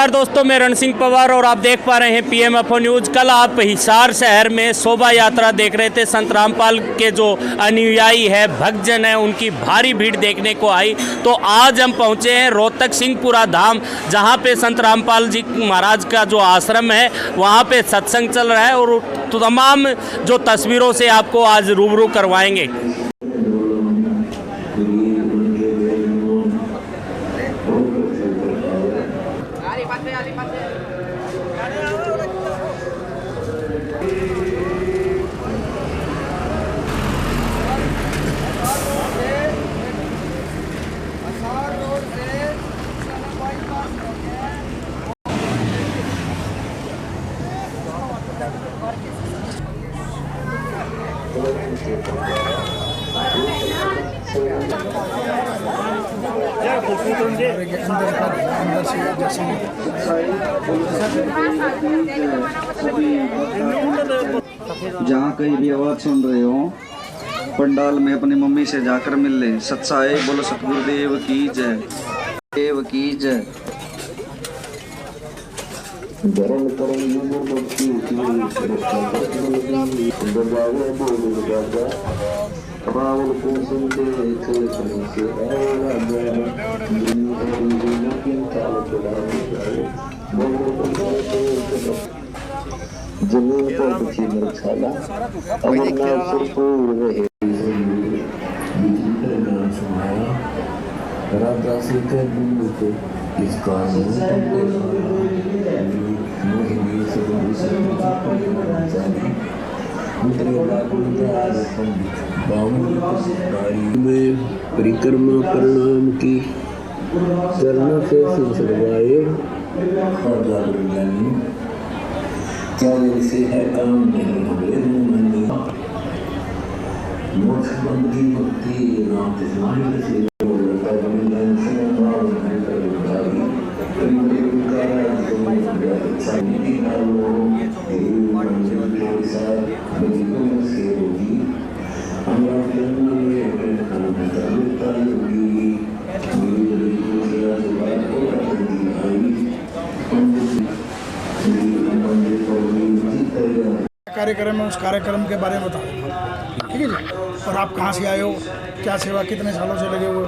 नमस्कार दोस्तों, मैं रण सिंह पवार और आप देख पा रहे हैं पीएमएफओ न्यूज़। कल आप हिसार शहर में शोभा यात्रा देख रहे थे। संत रामपाल के जो अनुयायी है, भक्तजन है, उनकी भारी भीड़ देखने को आई। तो आज हम पहुंचे हैं रोहतक सिंहपुरा धाम, जहां पे संत रामपाल जी महाराज का जो आश्रम है वहां पे सत्संग चल रहा है और तमाम जो तस्वीरों से आपको आज रूबरू करवाएंगे। जहाँ कहीं भी आवाज सुन रहे हो, पंडाल में अपनी मम्मी से जाकर मिल ले। सच्चाई बोलो सतगुरुदेव की जय, देव की जय। जमीन पर कुछ मरछाला अमरनाथ सुरपुर रहे राधा से कर दूँ को इस कानून मोहिनी में परिक्रमा प्रणाम की करना से सुनवाए क्या जैसे है काम नहीं हुए मोक्ष बंदी भक्ति राम कृष्ण से कार्यक्रम है, उस कार्यक्रम के बारे में बताऊंगा, ठीक है जी। और आप कहाँ से आए हो, क्या सेवा कितने सालों से लगे हुए हो।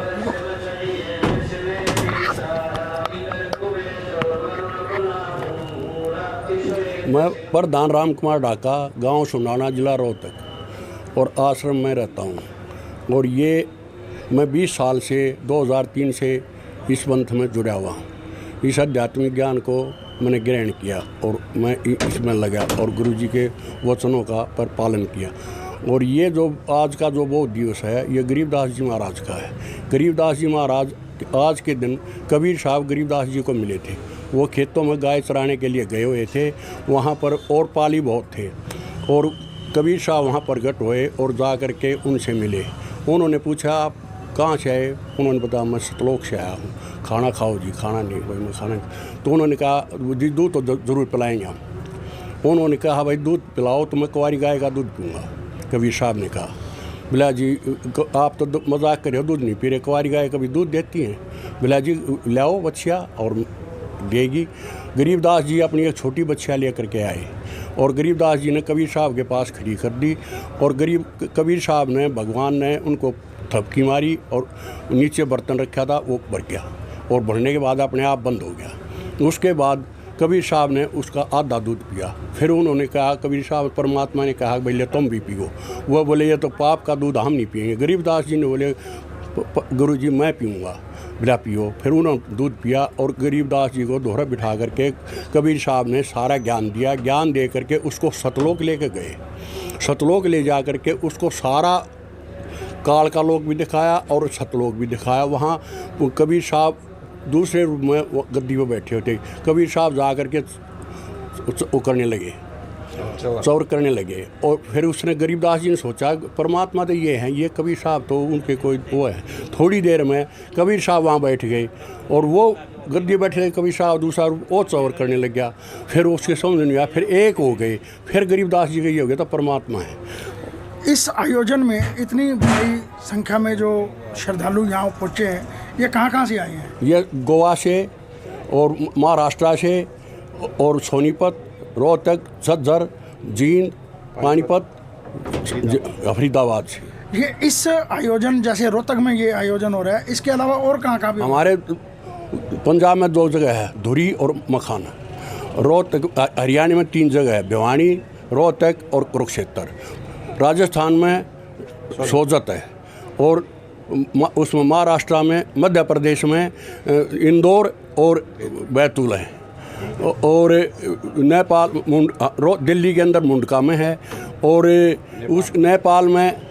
मैं प्रधान राम कुमार ढाका, गांव सुनाना, जिला रोहतक और आश्रम में रहता हूं। और ये मैं 20 साल से 2003 से इस पंथ में जुड़ा हुआ हूँ। इस आध्यात्मिक ज्ञान को मैंने ग्रहण किया और मैं इसमें लगा और गुरु जी के वचनों का पर पालन किया। और ये जो आज का जो वो दिवस है, ये गरीबदास जी महाराज का है। गरीबदास जी महाराज आज के दिन कबीर साहब गरीबदास जी को मिले थे। वो खेतों में गाय चराने के लिए गए हुए थे, वहाँ पर और पाली बहुत थे और कबीर साहब वहाँ प्रकट हुए और जा कर के उनसे मिले। उन्होंने पूछा आप कहाँ से आए? उन्होंने बताया मैं सतलोक से आया हूँ। खाना खाओ जी। खाना नहीं भाई, मैं खाना नहीं। तो उन्होंने कहा जी दूध तो ज़रूर पिलाएंगे हम। उन्होंने कहा भाई दूध पिलाओ तो मैं कुंवारी गाय का दूध पीऊँगा। कबीर साहब ने कहा बिला जी आप तो मजाक कर रहे हो, दूध नहीं पी रहे, कुंवारी गाय कभी दूध देती हैं? बिला जी लाओ बच्चिया और देगी। गरीबदास जी अपनी एक छोटी बच्चिया लेकर के आए और गरीबदास जी ने कबीर साहब के पास खड़ी कर दी और कबीर साहब ने, भगवान ने उनको थपकी मारी और नीचे बर्तन रखा था वो भर गया और भरने के बाद अपने आप बंद हो गया। उसके बाद कबीर साहब ने उसका आधा दूध पिया। फिर उन्होंने कहा, कबीर साहब परमात्मा ने कहा भैया तुम भी पियो। वह बोले ये तो पाप का दूध हम नहीं पिएंगे। गरीबदास जी ने बोले गुरु जी मैं पीऊँगा। बिला पियो। फिर उन्होंने दूध पिया और गरीबदास जी को दोहरा बिठा करके कबीर साहब ने सारा ज्ञान दिया। ज्ञान दे करके उसको सतलोक लेके गए। सतलोक ले जा करके उसको सारा काल का लोक भी दिखाया और सतलोक भी दिखाया। वहाँ कबीर साहब दूसरे रूप में गद्दी पर बैठे होते। कबीर साहब जा करके वो करने लगे, चौर करने लगे। और फिर उसने गरीबदास जी ने सोचा परमात्मा तो ये हैं, ये कबीर साहब तो उनके कोई वो है। थोड़ी देर में कबीर साहब वहाँ बैठ गए और वो गद्दी बैठे रहे। कबीर साहब दूसरा वो चौर करने लग गया। फिर उसके समझ नहीं आया, फिर एक हो गए। फिर गरीबदास जी का ये हो गया तो परमात्मा है। इस आयोजन में इतनी बड़ी संख्या में जो श्रद्धालु यहाँ पहुँचे हैं, ये कहाँ से आए हैं? ये गोवा से और महाराष्ट्र से और सोनीपत, रोहतक, झज्जर, जींद, पानीपत, फरीदाबाद से। ये इस आयोजन जैसे रोहतक में ये आयोजन हो रहा है, इसके अलावा और कहाँ भी? हमारे पंजाब में 2 जगह है, धुरी और मखाना। रोहतक, हरियाणा में 3 जगह है, भिवानी, रोहतक और कुरुक्षेत्र। राजस्थान में सोजत है और उसमें महाराष्ट्र में, मध्य प्रदेश में इंदौर और बैतूल है, और नेपाल दिल्ली के अंदर मुंडका में है, और उस नेपाल में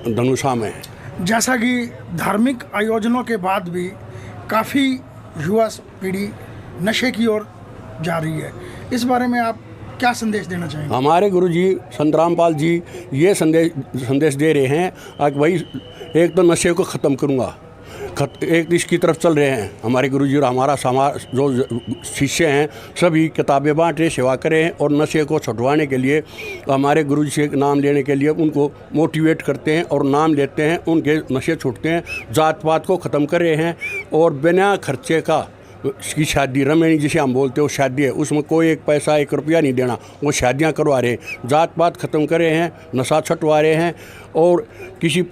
धनुषा में है। जैसा कि धार्मिक आयोजनों के बाद भी काफ़ी युवा पीढ़ी नशे की ओर जा रही है, इस बारे में आप क्या संदेश देना चाहेंगे? हमारे गुरुजी संत रामपाल जी ये संदेश दे रहे हैं कि भाई एक तो नशे को ख़त्म करूँगा, एक इसकी तरफ चल रहे हैं हमारे गुरुजी और हमारा समाज जो शिष्य हैं सभी किताबें बांट रहे, सेवा करें और नशे को छुटवाने के लिए हमारे गुरुजी से नाम लेने के लिए उनको मोटिवेट करते हैं और नाम लेते हैं, उनके नशे छूटते हैं, जात पात को ख़त्म कर रहे हैं और बिना खर्चे का की शादी, रमेणी जिसे हम बोलते हो शादी है, उसमें कोई 1 पैसा 1 रुपया नहीं देना, वो शादियां करवा रहे हैं, जात पात ख़त्म कर रहे हैं, नशा छुटवा रहे हैं और किसी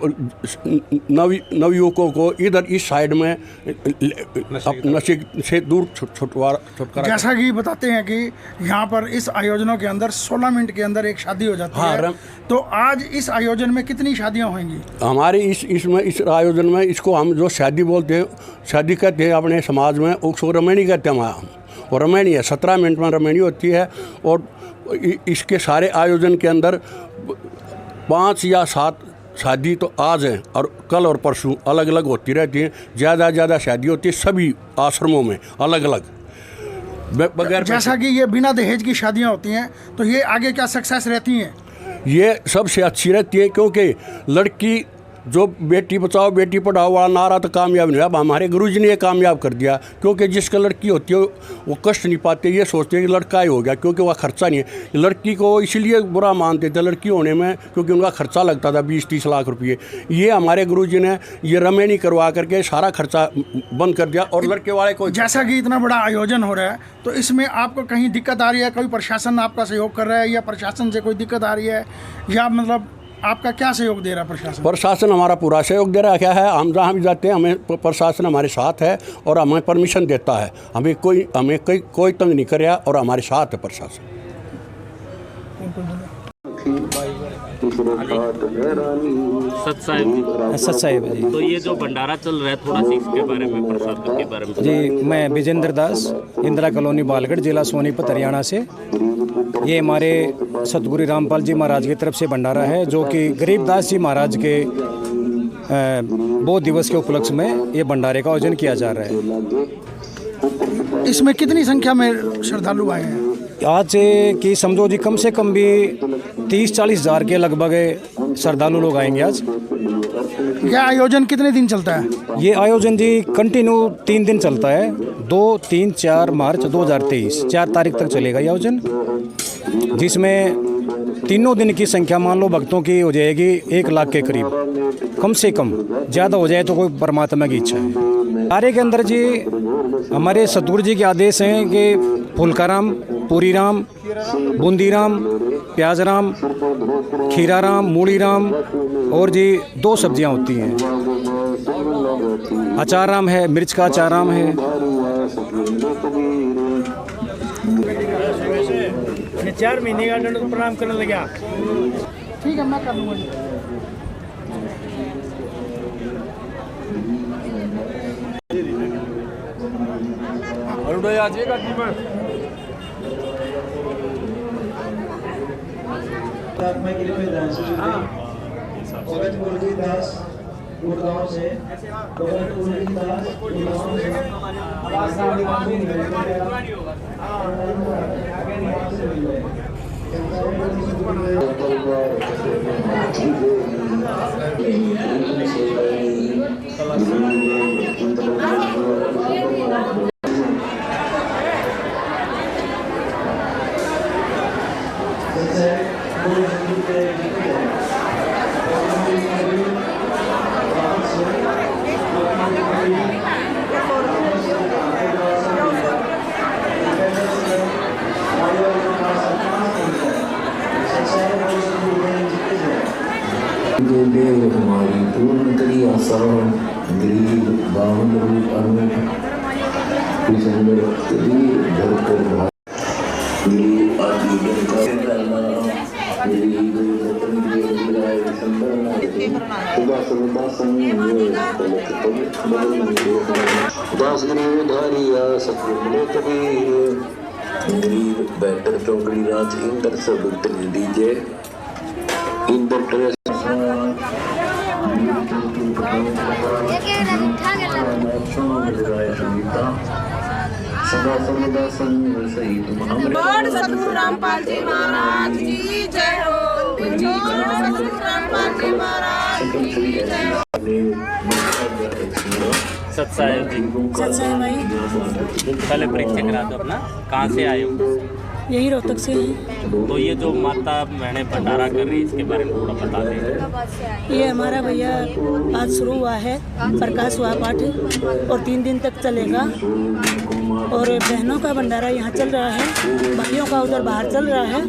नवयुवकों को इधर इस साइड में नशे से दूर छुटकारा। जैसा कि बताते हैं कि यहाँ पर इस आयोजनों के अंदर 16 मिनट के अंदर एक शादी हो जाती है, तो आज इस आयोजन में कितनी शादियाँ होंगी? हमारे इस आयोजन में इसको हम जो शादी बोलते हैं, शादी कहते हैं अपने समाज में, उसको रमेणी कहते हैं हम, और रमेणी है 17 मिनट में रमेणी होती है। और इसके सारे आयोजन के अंदर 5 या 7 शादी तो आज हैं और कल और परसों अलग अलग होती रहती हैं, ज़्यादा शादी होती है सभी आश्रमों में अलग अलग, बगैर। जैसा कि ये बिना दहेज की शादियाँ होती हैं, तो ये आगे क्या सक्सेस रहती हैं? ये सबसे अच्छी रहती है, क्योंकि लड़की जो बेटी बचाओ बेटी पढ़ाओ वाला नारा तो कामयाब नहीं हुआ, अब हमारे गुरुजी ने ये कामयाब कर दिया, क्योंकि जिसका लड़की होती है वो कष्ट नहीं पाते, ये सोचते हैं कि लड़का ही हो गया, क्योंकि वह खर्चा नहीं है। लड़की को इसलिए बुरा मानते थे लड़की होने में, क्योंकि उनका खर्चा लगता था 20-30 लाख रुपये। ये हमारे गुरुजी ने ये रमेणी करवा करके सारा खर्चा बंद कर दिया और लड़के वाले को। जैसा कि इतना बड़ा आयोजन हो रहा है, तो इसमें आपको कहीं दिक्कत आ रही है? कोई प्रशासन आपका सहयोग कर रहा है या प्रशासन से कोई दिक्कत आ रही है, या मतलब आपका क्या सहयोग दे रहा है प्रशासन? प्रशासन हमारा पूरा सहयोग दे रहा है। क्या है, हम जहाँ भी जाते हैं हमें प्रशासन हमारे साथ है और हमें परमिशन देता है, हमें कोई तंग नहीं कर रहा और हमारे साथ है प्रशासन। सच साहिब जी, तो ये जो भंडारा चल रहा है थोड़ा सा इसके बारे में, प्रसाद के बारे में जी। मैं विजेंद्र दास, इंदिरा कॉलोनी बालगढ़, जिला सोनीपत, हरियाणा से। ये हमारे सतगुरु रामपाल जी महाराज की तरफ से भंडारा है, जो कि गरीबदास जी महाराज के बहुत दिवस के उपलक्ष्य में ये भंडारे का आयोजन किया जा रहा है। इसमें कितनी संख्या में श्रद्धालु आए हैं? आज की समझो जी कम से कम भी 30-40 हज़ार के लगभग श्रद्धालु लोग आएंगे आज। यह आयोजन कितने दिन चलता है? ये आयोजन जी कंटिन्यू 3 दिन चलता है, 2, 3, 4 मार्च 2023, 4 तारीख तक चलेगा ये आयोजन, जिसमें तीनों दिन की संख्या मान लो भक्तों की हो जाएगी 1 लाख के करीब, कम से कम। ज़्यादा हो जाए तो कोई परमात्मा की इच्छा है। सारे के अंदर जी हमारे सतगुरु जी के आदेश हैं कि फुलकाराम, पूरीराम, बूंदीराम, प्याजराम, खीराराम, मूलीराम और जी 2 सब्जियां होती हैं। अचाराम है, मिर्च का अचाराम है। 4 महीने का दंड प्रणाम करने लगा। ठीक है, मैं कर लूँगा। गुड़गांव से देव हमारी पूर्ण करी आशा, गरीब बावन रूप अनूप किशनगर तेरी धरकर मेरी आदि जनता मेरी रतन के विलाय संबरना सुबह सर्वदा संग दास गरीब धारिया सतगुरु कबीर गरीब बैटर चौकड़ी राज इंद्र सब दीजिए इंद्र सदा सर्वदा संग सहित सतगुरु रामपाल जी महाराज की जय हो। सतगुरु रामपाल जी महाराज की जय हो। सत्साहेब जी, पहले परिचय करा दो अपना, कहाँ से आए हो? यही रोहतक से हैं। तो ये जो माता बहनें भंडारा कर रही है इसके बारे में थोड़ा बता दें। ये हमारा भैया आज शुरू हुआ है, प्रकाश हुआ पाठ और 3 दिन तक चलेगा। और बहनों का भंडारा यहाँ चल रहा है, भाइयों का उधर बाहर चल रहा है।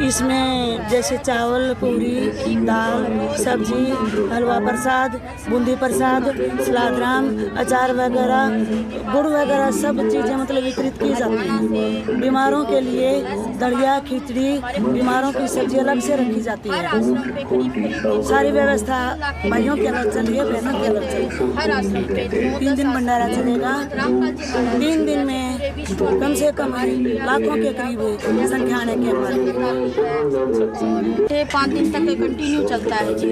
इसमें जैसे चावल, पूरी, दाल, सब्जी, हलवा प्रसाद, बूंदी प्रसाद, सलादराम, अचार वगैरह, गुड़ वगैरह सब चीज़ें मतलब वितरित की जाती हैं। बीमारों के लिए दलिया, खिचड़ी, बीमारों की सब्जी अलग से रखी जाती है। सारी व्यवस्था भाइयों के अलग चलिए, बहनों के अलग चलिए। 3 दिन भंडारा चलेगा। 3 दिन में कम से कम लाखों के करीब संख्या आने के बाद 5 दिन तक कंटिन्यू चलता है जी।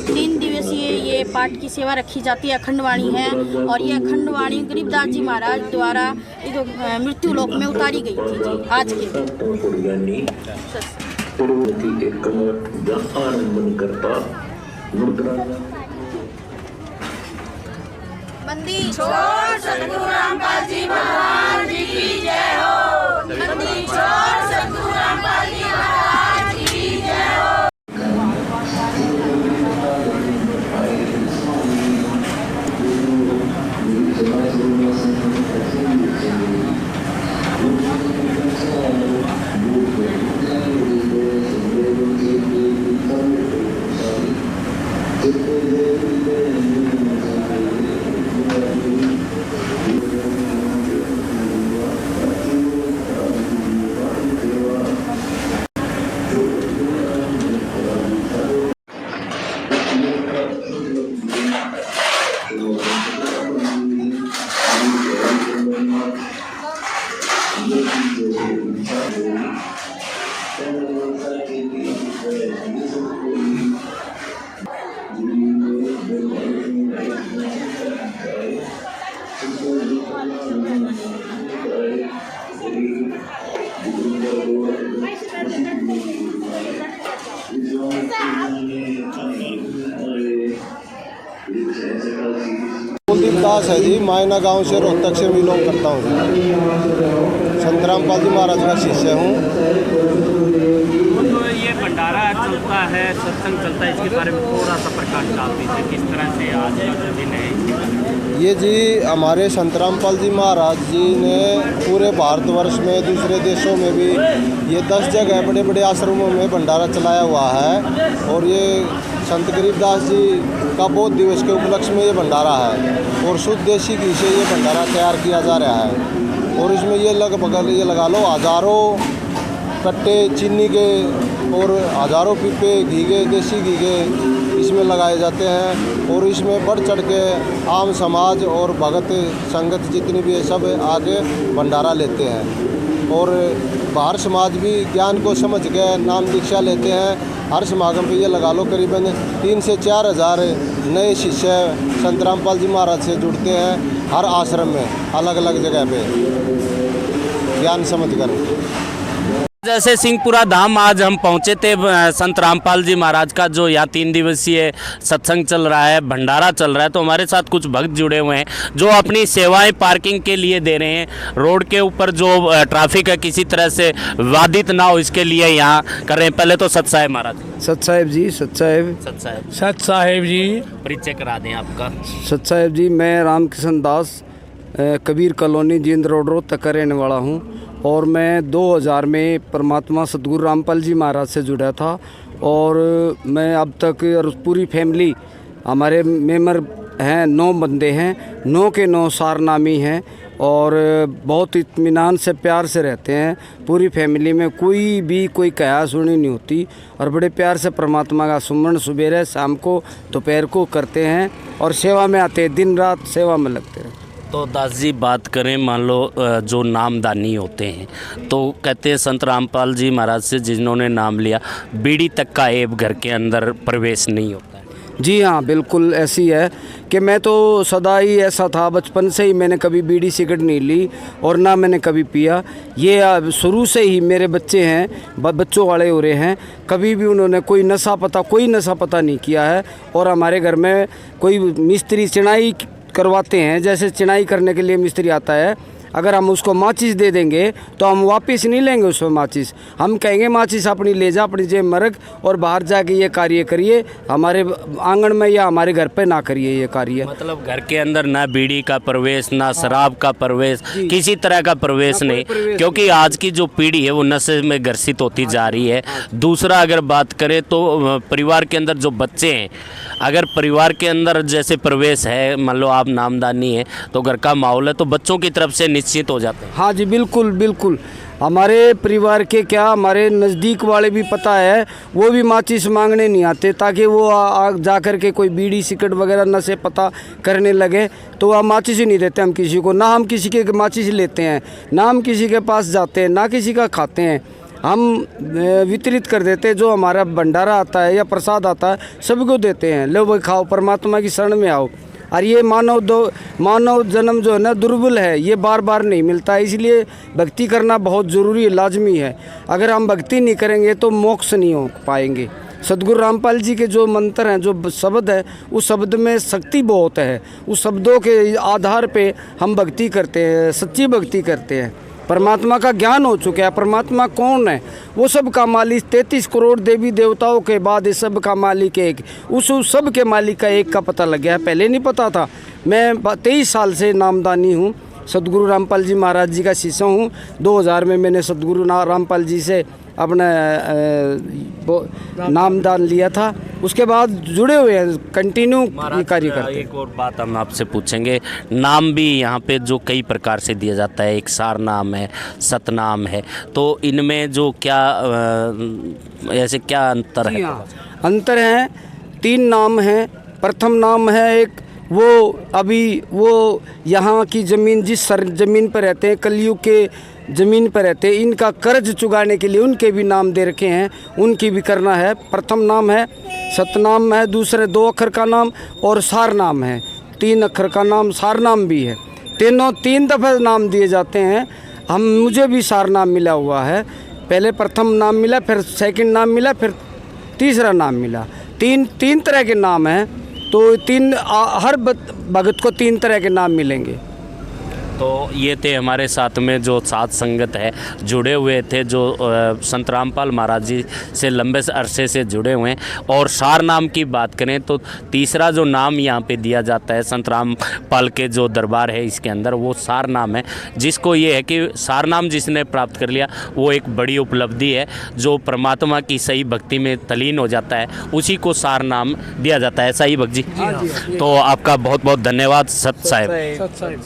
3 दिवसीय ये पाठ की सेवा रखी जाती है। अखंड वाणी है और ये अखंड वाणी गरीबदास जी महाराज द्वारा मृत्यु लोक में उतारी गई थी जी आज के बंदी छोड़ सतगुरु रामपाल जी महाराज की जय हो। बंदी छोड़ सतगुरु रामपाल जी महाराज की जय हो। कुलदीप दास है जी, मायना गांव से रोहतक से बिलोंग करता हूँ। संत रामपाल जी महाराज का शिष्य हूँ। तो ये भंडारा चलता है, सत्संग चलता है, इसके बारे में थोड़ा सा प्रकाश डाल दीजिए। किस तरह से आज का जो दिन है ये जी हमारे संत रामपाल जी महाराज जी ने पूरे भारतवर्ष में दूसरे देशों में भी ये 10 जगह बड़े बड़े आश्रमों में भंडारा चलाया हुआ है। और ये संत गरीबदास जी का बोध दिवस के उपलक्ष्य में ये भंडारा है और शुद्ध देसी घी से ये भंडारा तैयार किया जा रहा है। और इसमें ये लगभग ये लगा लो हज़ारों कट्टे चीनी के और हज़ारों पीपे घी के, देसी घी के इसमें लगाए जाते हैं। और इसमें बढ़ चढ़ के आम समाज और भगत संगत जितनी भी है सब आके भंडारा लेते हैं। और बाहर समाज भी ज्ञान को समझ के नाम दीक्षा लेते हैं। हर समागम पे ये लगा लो करीबन 3 से 4 हज़ार नए शिष्य संत रामपाल जी महाराज से जुड़ते हैं हर आश्रम में, अलग अलग जगह पे ज्ञान समझ कर। जैसे सिंहपुरा धाम आज हम पहुंचे थे, संत रामपाल जी महाराज का जो यहाँ 3 दिवसीय सत्संग चल रहा है, भंडारा चल रहा है। तो हमारे साथ कुछ भक्त जुड़े हुए हैं जो अपनी सेवाएं पार्किंग के लिए दे रहे हैं। रोड के ऊपर जो ट्रैफिक है किसी तरह से बाधित ना हो इसके लिए यहाँ कर रहे हैं। पहले तो सत साहेब महाराज। सत साहेब जी, सत साहेब, सत साहेब, सत साहेब जी, परिचय करा दें आपका। सत साहेब जी, मैं रामकिशन दास कबीर कॉलोनी जींद रोड रोहतक का रहने वाला हूँ। और मैं 2000 में परमात्मा सतगुरु रामपाल जी महाराज से जुड़ा था और मैं अब तक और पूरी फैमिली हमारे मेंबर हैं 9 बंदे हैं, 9 के 9 सारनामी हैं और बहुत इत्मीनान से प्यार से रहते हैं। पूरी फैमिली में कोई कहा सुनी नहीं होती और बड़े प्यार से परमात्मा का सुमरण सुबह शाम को दोपहर को करते हैं और सेवा में आते हैं, दिन रात सेवा में लगते हैं। तो दास जी बात करें, मान लो जो नामदानी होते हैं तो कहते हैं संत रामपाल जी महाराज से जिन्होंने नाम लिया, बीड़ी तक का एब घर के अंदर प्रवेश नहीं होता है। जी हाँ, बिल्कुल ऐसी है कि मैं तो सदा ही ऐसा था, बचपन से ही मैंने कभी बीड़ी सिगरेट नहीं ली और ना मैंने कभी पिया। ये शुरू से ही मेरे बच्चे हैं, बच्चों वाले हो रहे हैं, कभी भी उन्होंने कोई नशा पता नहीं किया है। और हमारे घर में कोई मिस्त्री चिनाई करवाते हैं, जैसे चिनाई करने के लिए मिस्त्री आता है, अगर हम उसको माचिस दे देंगे तो हम वापस नहीं लेंगे उसमें माचिस। हम कहेंगे माचिस अपनी ले जा, अपनी जेब में रख और बाहर जाके ये कार्य करिए, हमारे आंगन में या हमारे घर पे ना करिए ये कार्य। मतलब घर के अंदर ना बीड़ी का प्रवेश, ना शराब का प्रवेश, किसी तरह का प्रवेश नहीं, क्योंकि आज की जो पीढ़ी है वो नशे में ग्रसित होती जा रही है। दूसरा अगर बात करें तो परिवार के अंदर जो बच्चे हैं, अगर परिवार के अंदर जैसे प्रवेश है, मान लो आप नामदानी है तो घर का माहौल है तो बच्चों की तरफ से निश्चित हो जाते हैं। हाँ जी, बिल्कुल बिल्कुल। हमारे परिवार के क्या, हमारे नज़दीक वाले भी पता है, वो भी माचिस मांगने नहीं आते ताकि वो जा कर के कोई बीड़ी सिगरेट वगैरह नशे पता करने लगे तो वह माचिस ही नहीं देते हम किसी को। ना हम किसी के माचिस लेते हैं, ना हम किसी के पास जाते हैं, ना किसी का खाते हैं। हम वितरित कर देते हैं, जो हमारा भंडारा आता है या प्रसाद आता है सबको देते हैं, लो भाई खाओ, परमात्मा की शरण में आओ। और ये मानव जन्म जो है ना दुर्बल है, ये बार बार नहीं मिलता है, इसलिए भक्ति करना बहुत ज़रूरी है, लाजमी है। अगर हम भक्ति नहीं करेंगे तो मोक्ष नहीं हो पाएंगे। सदगुरु रामपाल जी के जो मंत्र हैं, जो शब्द है, उस शब्द में शक्ति बहुत है। उस शब्दों के आधार पे हम भक्ति करते हैं, सच्ची भक्ति करते हैं। परमात्मा का ज्ञान हो चुका है। परमात्मा कौन है? वो सब का मालिक, 33 करोड़ देवी देवताओं के बाद इस सब का मालिक एक, उस सब के मालिक का एक का पता लग गया है, पहले नहीं पता था। मैं 23 साल से नामदानी हूँ, सदगुरु रामपाल जी महाराज जी का शिष्य हूँ। 2000 में मैंने सदगुरु रामपाल जी से अपना नामदान लिया था, उसके बाद जुड़े हुए हैं, कंटिन्यू कार्य करते हैं। एक और बात हम आपसे पूछेंगे, नाम भी यहाँ पे जो कई प्रकार से दिया जाता है, एक सार नाम है, सतनाम है, तो इनमें जो क्या ऐसे क्या अंतर है? अंतर है, 3 नाम हैं। प्रथम नाम है एक, वो यहाँ की ज़मीन, जिस ज़मीन पर रहते हैं, कलयुग के ज़मीन पर रहते हैं, इनका कर्ज चुकाने के लिए उनके भी नाम दे रखे हैं, उनकी भी करना है। प्रथम नाम है, सतनाम है, दूसरे 2 अक्षर का नाम, और सार नाम है, 3 अक्षर का नाम, सार नाम भी है। तीनों 3 दफ़े नाम दिए जाते हैं। मुझे भी सार नाम मिला हुआ है, पहले प्रथम नाम मिला, फिर सेकंड नाम मिला, फिर तीसरा नाम मिला। 3 तरह के नाम हैं, तो हर भगत को 3 तरह के नाम मिलेंगे। तो ये थे हमारे साथ में जो साध संगत है, जुड़े हुए थे, जो संत रामपाल महाराज जी से लंबे अरसे से जुड़े हुए हैं। और सार नाम की बात करें तो तीसरा जो नाम यहाँ पे दिया जाता है, संत रामपाल के जो दरबार है इसके अंदर, वो सार नाम है, जिसको ये है कि सार नाम जिसने प्राप्त कर लिया वो एक बड़ी उपलब्धि है। जो परमात्मा की सही भक्ति में तलीन हो जाता है उसी को सार नाम दिया जाता है। सही भक्त जी? तो आपका बहुत बहुत धन्यवाद सत साहिब।